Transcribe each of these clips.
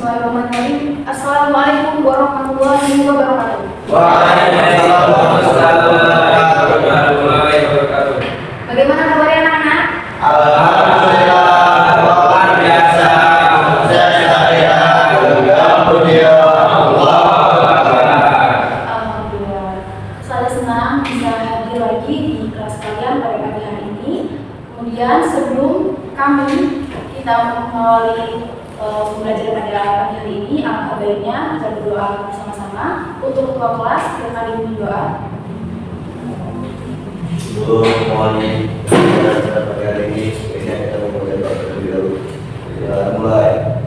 Bismillahirrahmanirrahim. Assalamualaikum warahmatullahi wabarakatuh. Waalaikumsalam warahmatullahi wabarakatuh. Bagaimana kabarnya anak-anak? Alhamdulillah luar biasa. Alhamdulillah. Saya senang bisa hadir lagi di kelas kalian pada pagi hari ini. Kemudian sebelum kita mengawali belajar pada pagi hari ini, alangkah baiknya kita berdoa bersama-sama. Untuk ketua kelas, silakan berdoa. Sebelum mulai belajar pada hari ini, sebaiknya kita memulai doa terlebih dahulu. Ya, mulai.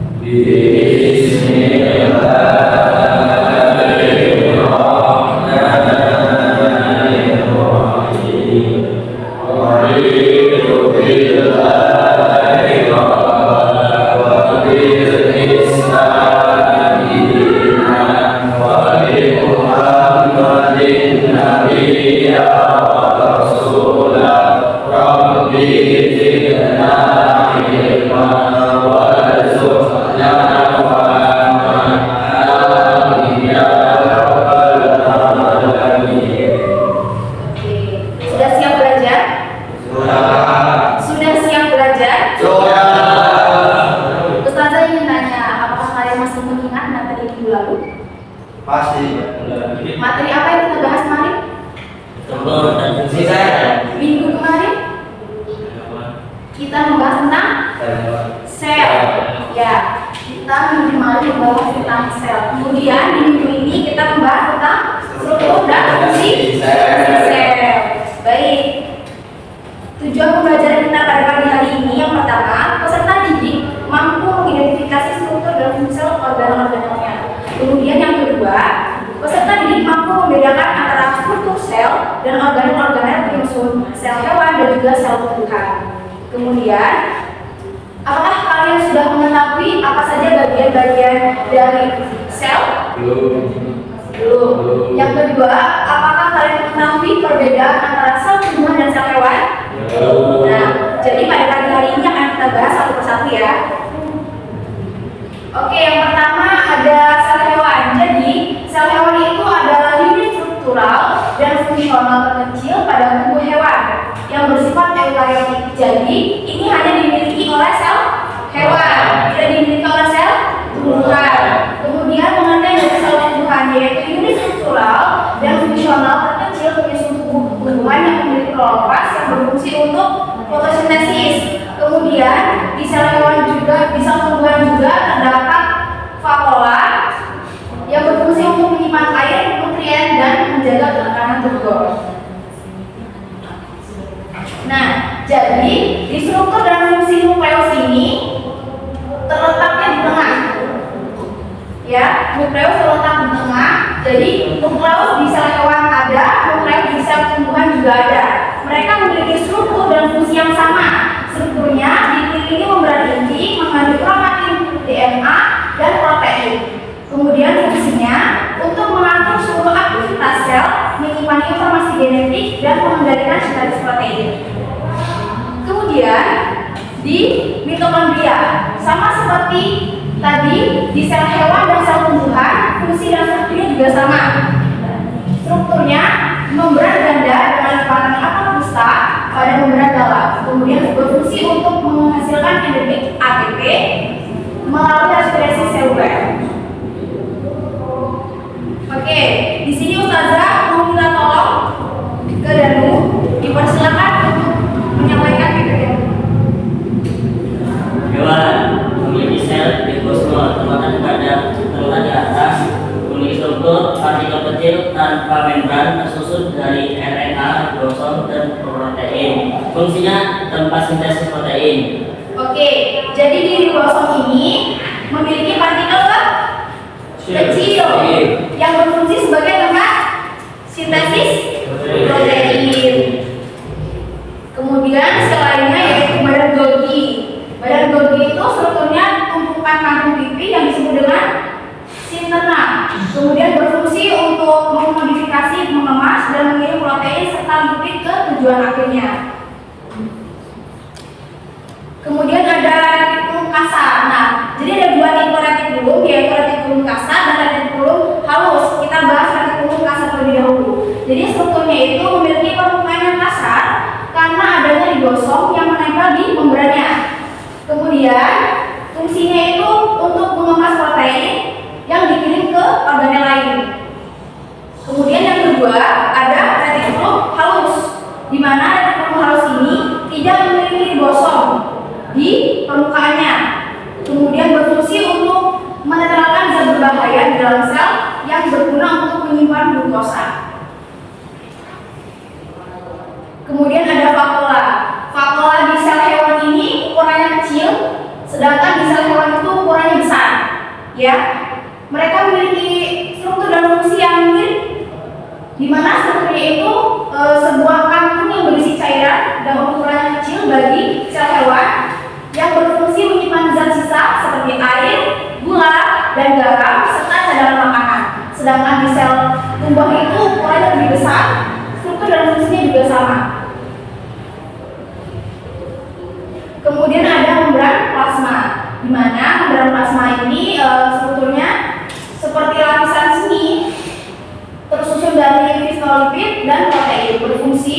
Pasti. Materi apa yang kita bahas kemarin? Minggu kemarin kita membahas tentang sel. Ya, kita minggu kemarin membahas tentang sel. Kemudian di minggu ini kita membahas tentang struktur dan fungsi sel. Baik. Tujuan pembelajaran kita pada pagi hari ini yang pertama, peserta didik mampu mengidentifikasi struktur dan fungsi organ-organelnya. Kemudian yang kedua, peserta didik mampu membedakan antara struktur sel dan organel-organel penyusun sel hewan dan juga sel tumbuhan. Kemudian, apakah kalian sudah mengetahui apa saja bagian-bagian dari sel? Belum. Yang kedua, apakah kalian mengetahui perbedaan antara sel tumbuhan dan sel hewan? Nah, jadi pada pagi hari ini akan kita bahas satu persatu ya. Oke, yang pertama ada sel hewan. Jadi, sel hewan itu adalah unit struktural dan fungsional terkecil pada tubuh hewan yang bersifat eukariotik. Jadi, ini hanya dimiliki oleh sel hewan, tidak dimiliki oleh sel tumbuhan. Kemudian mengenai dari sel tumbuhan, yaitu unit struktural dan fungsional terkecil penyusun tubuh tumbuhan yang memiliki kloroplas yang berfungsi untuk fotosintesis. Kemudian di sel hewan juga, di sel tumbuhan juga terdapat vakuola yang berfungsi untuk menyimpan air, nutrien dan menjaga tekanan tubuh. Nah, jadi di struktur dan fungsi nukleus ini terletaknya di tengah. Ya, nukleus terletak di tengah. Jadi nukleus di sel hewan ada, nukleus di sel tumbuhan juga ada. Mereka memiliki struktur dan fungsi yang sama. Strukturnya dikelilingi membran inti, mengandung kromatin, DNA, dan protein. Kemudian fungsinya untuk mengatur seluruh aktivitas sel, menyimpan informasi genetik, dan mengendalikan sintesis protein. Kemudian di mitokondria, sama seperti tadi di sel hewan dan sel tumbuhan, fungsi dan strukturnya juga sama. Strukturnya membran ganda dengan lipatan atom pusta pada membran dalam. Kemudian berfungsi untuk menghasilkan endemik ATP melalui respirasi seluler. Oke, di sini Ustazah mau minta tolong ke Danu, dipersilakan untuk menyampaikan PPM. Hewan memiliki sel di kosmos terletak di atas, memiliki struktur partikel kecil tanpa membran tersusun dari RNA, ribosom, dan protein. Fungsinya tempat sintesis protein. Oke, jadi di ribosom ini memiliki partikel kecil yang berfungsi sebagai tempat sintesis protein. Kemudian selainnya yaitu badan Golgi. Badan Golgi itu strukturnya tumpukan kandung pipi yang disebut dengan sintena. Kemudian berfungsi untuk memodifikasi, mengemas, dan mengirim protein serta lipid ke tujuan akhirnya. Kemudian ada retikulum kasar. Nah, jadi ada dua tipe retikulum, yaitu Jadi strukturnya itu memiliki permukaan yang kasar karena adanya ribosom yang menempel di membrannya. Kemudian fungsinya itu untuk mengemas protein yang dikirim ke organel lain. Kemudian yang kedua ada retikulum halus, di mana retikulum halus ini tidak memiliki ribosom di permukaannya. Kemudian berfungsi untuk menetralkan zat berbahaya di dalam sel yang berguna untuk menyimpan glukosa. Kemudian ada vakula. Vakula di sel hewan ini ukurannya kecil, sedangkan di sel hewan itu ukurannya besar. Ya, mereka memiliki struktur dan fungsi yang mirip, di mana strukturnya itu sebuah kantung yang berisi cairan dan ukurannya kecil bagi sel hewan yang berfungsi menyimpan zat sisa seperti air, gula, dan garam serta cadangan makanan. Sedangkan di sel tubuh itu ukurannya lebih besar, struktur dan fungsinya juga sama. Kemudian ada membran plasma, di mana membran plasma ini strukturnya seperti lapisan semi tersusun dari fosfolipid dan protein, berfungsi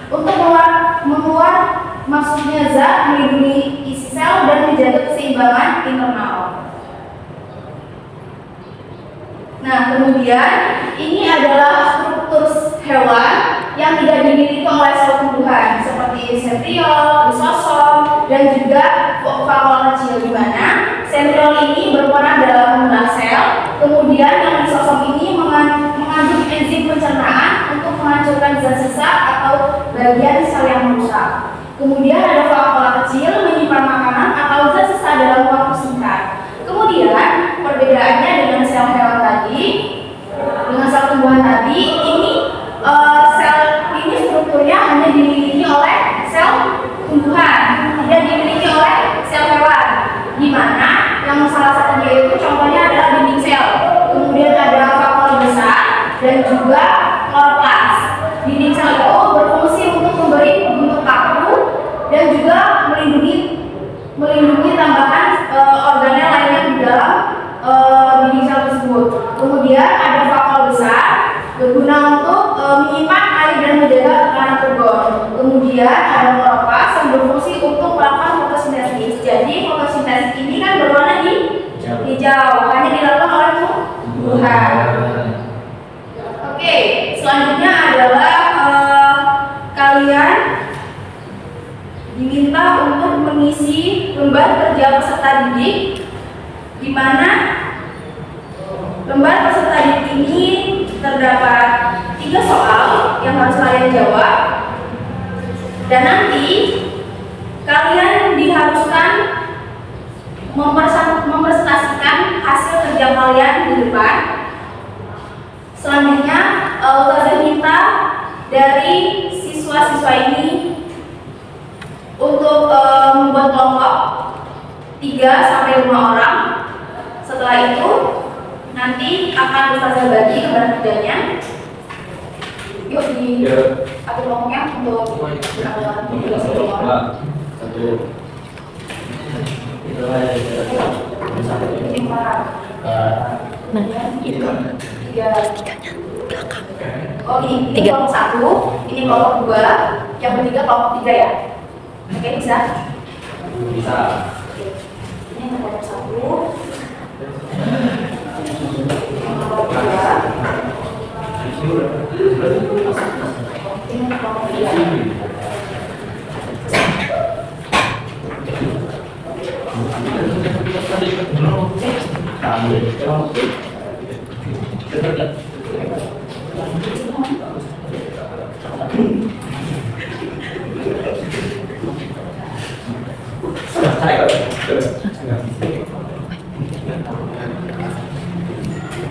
untuk mengeluar maksudnya zat, melindungi isi sel dan menjaga keseimbangan internal. Nah, kemudian ini adalah struktur hewan yang tidak dimiliki oleh sel tumbuhan seperti sentriol, lisosom, dan juga vakula kecil, di mana sentriol ini berperan dalam membelah sel, kemudian yang lisosom ini mengandung enzim pencernaan untuk menghancurkan zat sisa atau bagian sel yang rusak. Kemudian ada vakula kecil menyimpan makanan atau zat sisa dalam waktu singkat. Kemudian perbedaannya dengan sel hewan tadi, dengan sel tumbuhan tadi, ini sel ini strukturnya hanya dimiliki oleh sel tumbuhan, tidak dimiliki oleh sel hewan. Di mana yang salah satunya itu contohnya adalah dinding sel. Kemudian ada vakula besar dan juga kloroplas. Dinding sel itu berfungsi untuk memberi bentuk kaku dan juga melindungi tambahan organel lainnya di dalam dinding sel tersebut. Kemudian ada vakula besar berguna untuk menyimpan air dan menjaga tekanan turgor. Kemudian ada kloroplas yang berfungsi untuk melakukan fotosintesis. Jadi fotosintesis ini kan berwarna hijau, hanya dilakukan oleh tumbuhan. Oke, selanjutnya adalah kalian diminta untuk mengisi lembar kerja peserta didik, di mana lembar peserta didik ini terdapat 3 soal yang harus kalian jawab, dan nanti kalian diharuskan mempresentasikan hasil kerja kalian di depan. Selanjutnya ustazah minta dari siswa-siswa ini untuk membuat kelompok 3-5 orang. Setelah itu nanti akan ustazah bagi lembar kerjanya. Yuk atur kelompoknya untuk orang. Oh, ini kelompok 1, ini kelompok 2, yang ketiga kelompok 3 ya. Oke, bisa? Bisa. Ini kelompok 1, kelompok 2, ini kelompok 3.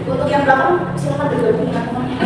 Untuk yang belakang silakan bergabung dengan temannya.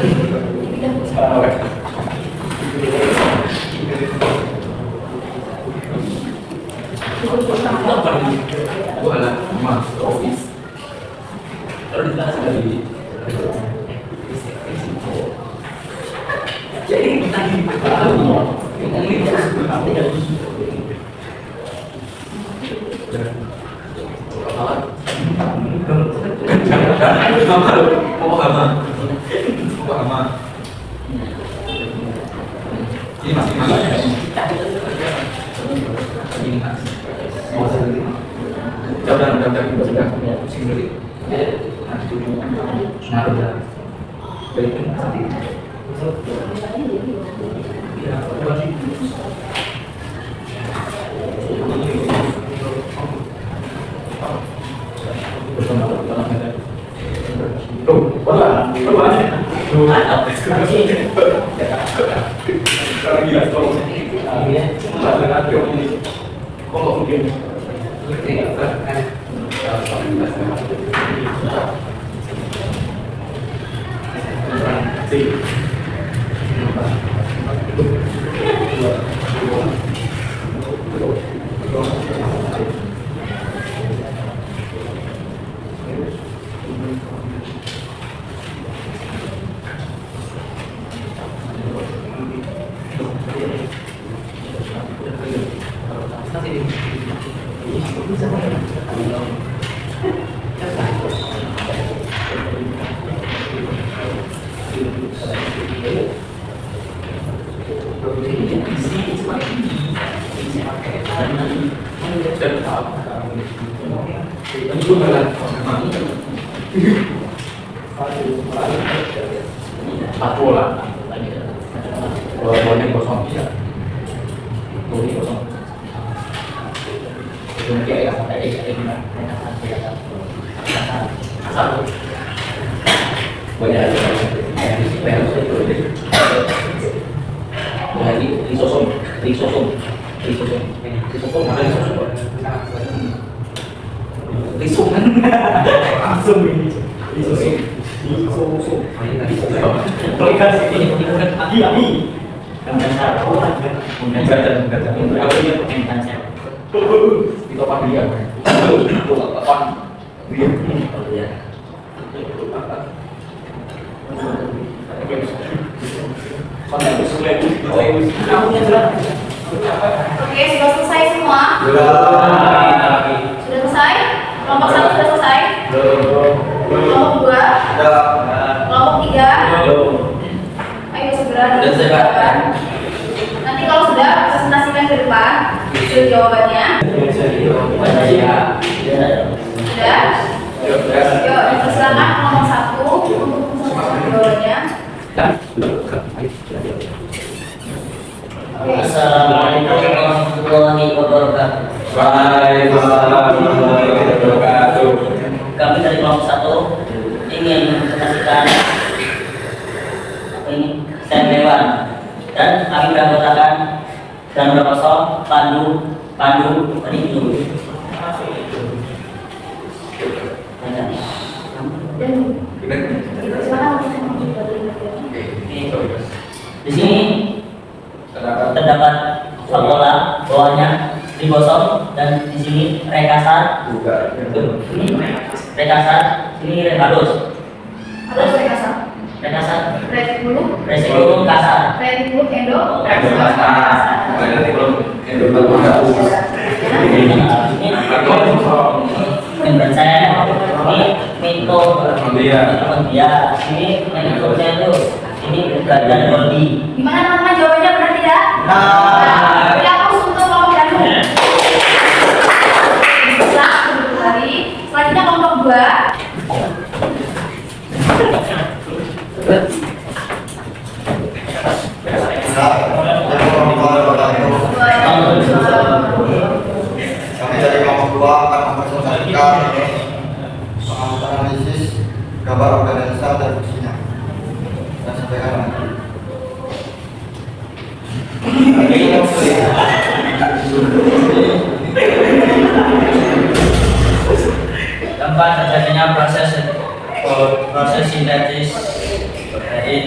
Ini masih Oke, sudah selesai semua? Sudah selesai? Kelompok 1 sudah selesai? Kelompok 2? Kelompok 3? Ayo segera dijawaban. Nanti kalau sudah, presentasikan ke depan hasil jawabannya. Sudah? Yuk, silakan kelompok 1 untuk jawabannya. Assalamualaikum warahmatullahi wabarakatuh. Kami dari kelompok 1 ingin mempresentasikan ini hewan dan kami beranggotakan dan berkosong Pandu ini dulu. Di sini terdapat bola bawahnya digosong dan di sini rekasar. Ini rekasar, ini halus. Halus rekasar. Rekasar. Retikulum. Retikulum kasar. Retikulum endo. Membran saya ini mitokondria. Ini mitokondrius. Ini badan body. Gimana teman-teman jawabannya benar tidak? Tidak harus untuk kelompok Bandung. Bisa lagi. Selanjutnya kelompok 2. Kami dari kelompok 2 akan mempresentasikan analisis gambar organisasi dan fungsinya. Dan sampaikan lagi. Tempat terjadinya proses sintetis protein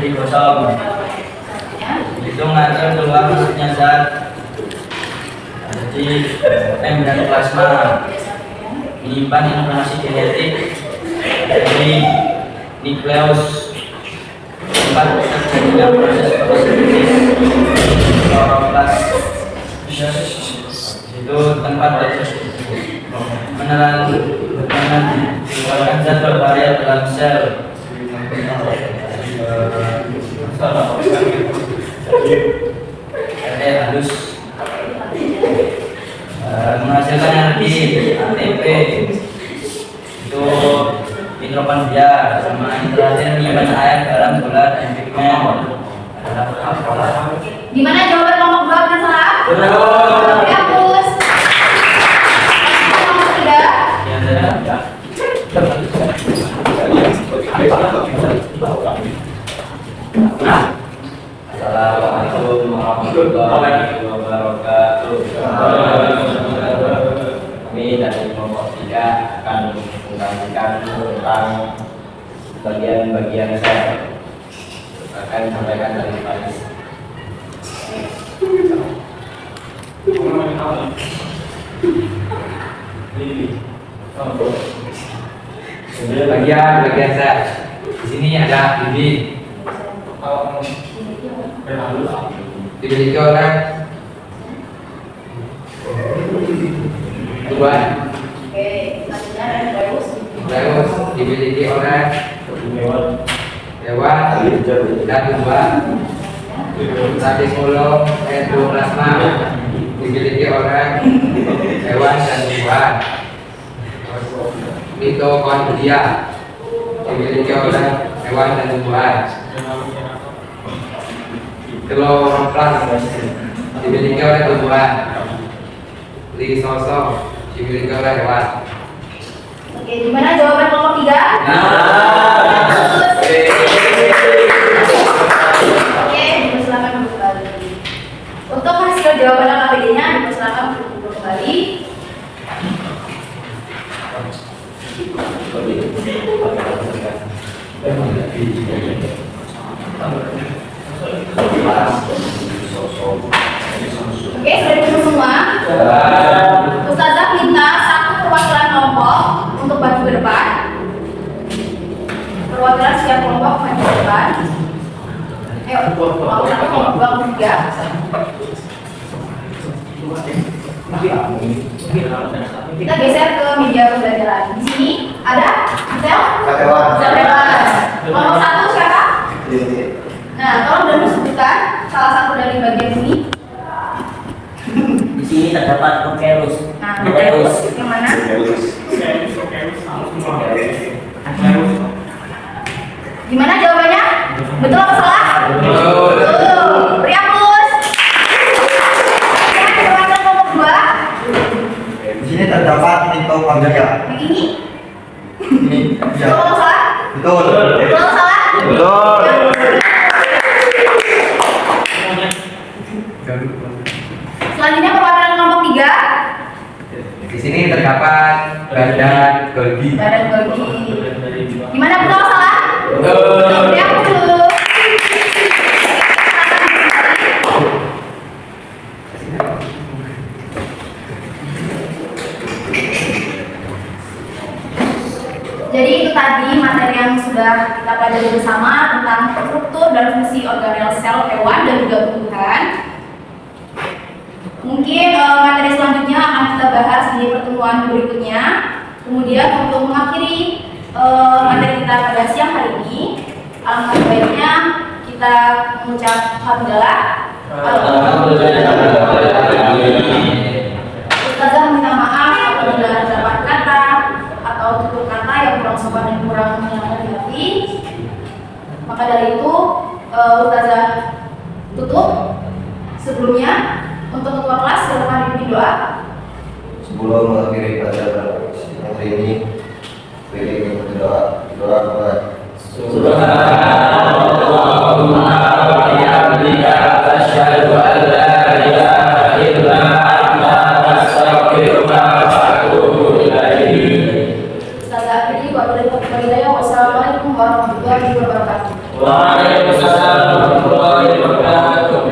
ribosom itu mengatur keluar masuknya zat jadi membran plasma menyimpan informasi genetik dari nukleus. Tempat terjadinya proses fotosintesis kloroplas itu tempat mengeluarkan zat berbahaya dalam sel. Halus menghasilkan energi ATP itu nitrogen biar sama yang terakhir menyimpan air dalam gula dan pigmen adalah apa? Gimana jawaban kelompok 2 benar salah? Benar. Hapus. Kelompok 3. Assalamualaikum warahmatullahi wabarakatuh. Kami dari kelompok 3 akan mengkajikan tentang bagian-bagian sel. Akan sampaikan dari Paris. Bagian sel. Di sini ada ini. Dimiliki oleh tubuhan. Oke, selanjutnya ada Deus. Terus dimiliki oleh hewan dan tumbuhan. Radikulum endoplasma dimiliki oleh hewan dan tumbuhan. Mitokondria dimiliki oleh hewan dan tumbuhan. Kloroplas dimiliki oleh tumbuhan. Lisosom dimiliki oleh hewan. Oke, gimana jawaban kelompok 3? Oke, dipersilakan untuk kembali. Untuk hasil jawaban KPD-nya dipersilakan untuk kembali. Oke, sudah ditulis semua. Ustazah minta satu perwakilan kelompok untuk maju ke depan. Perwakilan setiap kelompok maju ke depan. Ayo, kelompok 2, 3. Kita geser ke meja pembelajaran. Di sini ada Sel. Kelompok 1 siapa? Nah, tolong dan sebutkan salah satu dari bagian ini. Di sini terdapat nucleus. Nah, nucleus yang mana? Gimana jawabannya? Betul atau salah? Betul. Beri hapus. Oke, perwakilan kelompok 2. Di sini terdapat mitokondria. Yang ini. Ini Betul ya. atau salah? Betul. Betul atau salah? Betul. Selanjutnya perwakilan kelompok 3. Di sini terdapat badan Golgi. Badan Golgi. Gimana, betul atau salah? Betul. Beri hapus dulu. Jadi itu tadi materi yang sudah kita pelajari bersama tentang struktur dan fungsi organel sel hewan dan juga tumbuhan. Mungkin materi selanjutnya akan kita bahas di pertemuan berikutnya. Kemudian untuk mengakhiri materi kita pada siang hari ini, alangkah baiknya kita mengucap hamdalah. Ustazah minta maaf apabila terdapat kata atau tutur kata yang kurang sopan dan kurang menyenangkan di hati. Maka dari itu Ustazah tutup. Sebelumnya untuk ketua kelas silakan dipimpin doa. Sebelum mengakhiri pelajaran hari ini, beri ingin berdoa kepada Subhanallahumma wa bihamdika asyhadu an la ilaha illa anta astaghfiruka wa atubu ilaik. Ustazah Fitri, wassalamualaikum warahmatullahi wabarakatuh. Waalaikumsalam warahmatullahi wabarakatuh.